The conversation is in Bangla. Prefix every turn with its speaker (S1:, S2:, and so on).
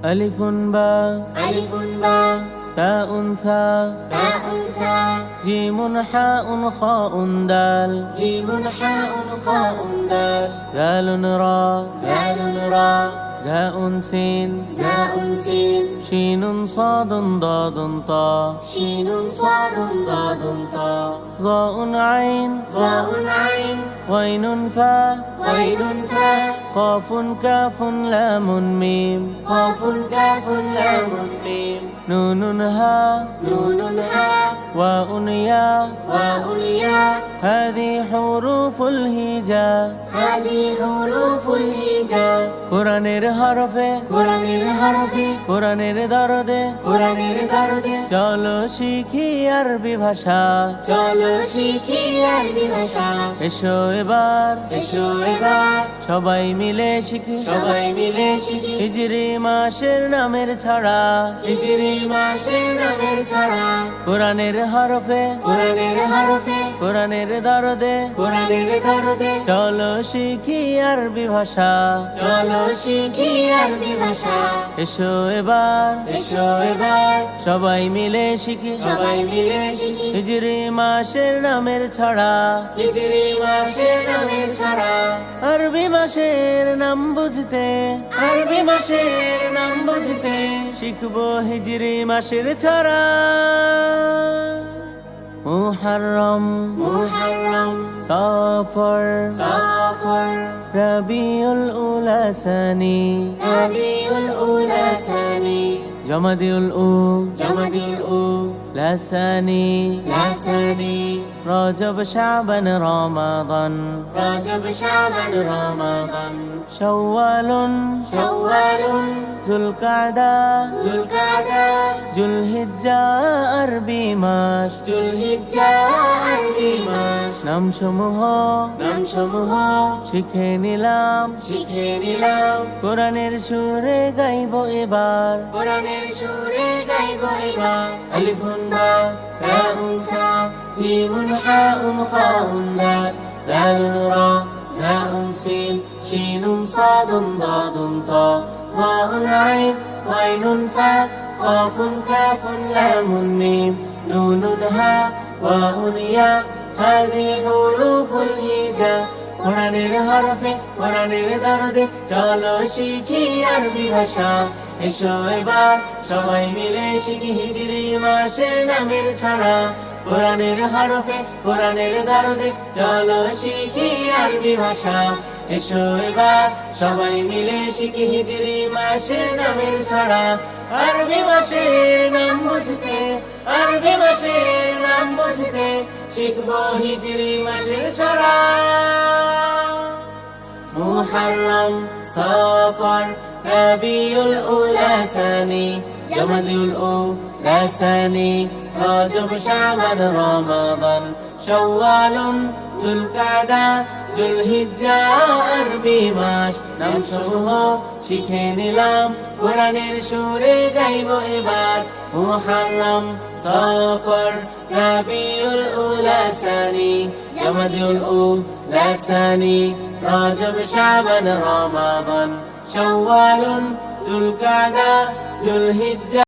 S1: আলিফুন বা তাউন থা জিমুন হাউন খাউন দাল দালুন রা ঝাউন সিন শিনুন সাদুন দাদুন তা ظاء عين غين فا قاف كاف لام ميم نون ها واء يا هذه حروف الهجاء কোরআনের হরফে কোরআনের দরদে চলো শিখি আরবি ভাষা এসো এবার সবাই মিলে শিখি হিজরি মাসের নামের ছড়া কোরআনের হরফে কোরআনের দরদে চলো শিখি আরবি ভাষা এসো এবার সবাই মিলে শিখি হিজরি মাসের নামের ছড়া আরবি মাসের নাম বুঝতে শিখবো হিজরি মাসের ছড়া মুহররম সফর রবিউল উলা সানি জমাদিউল উ লাসানি রজব শাবান রমাদান শাওয়ালুন যুলকাদা যুলহিজ্জা আরবি মাস নামসমূহ শিখে নিলাম কোরআনের সুরে গাইব এবার আলিফুন বা তাউন থা জিমুন হাউন খাউন দাল দালুন রা ঝাউন সিন শিনুন সাদুন দাদুন তা ظاء عين غين فا قاف كاف لام ميم نون ها واء يا هذه حروف الهجاء কোরআনের হরফে কোরআনের দরদে চলো শিখি আরবি ভাষা এসো এবার সবাই মিলে শিখি হিজরি মাসের নামের ছড়া কোরআনের হরফে কোরআনের দরদে চলো শিখি আরবি ভাষা এসো এবার সবাই মিলে শিখি হিজরি মাসের নামের ছড়া আরবি মাসের নাম বুঝতে শিখবো হিজরি মাসের ছড়া মুহররম সফর রবিউল উলা সানি জমাদিউল উলা সানি রজব শাবান রমাদান শাওয়ালুন যুলকাদা যুলহিজ্জা আরবি মাস নামসমূহ শিখে নিলাম কোরআনের সুরে গাইব এবার মুহররম সফর রবিউল উলা সানি জমাদিউল উলা সানি রজব শাবান রমাদান শাওয়ালুন যুলকাদা যুলহিজ্জা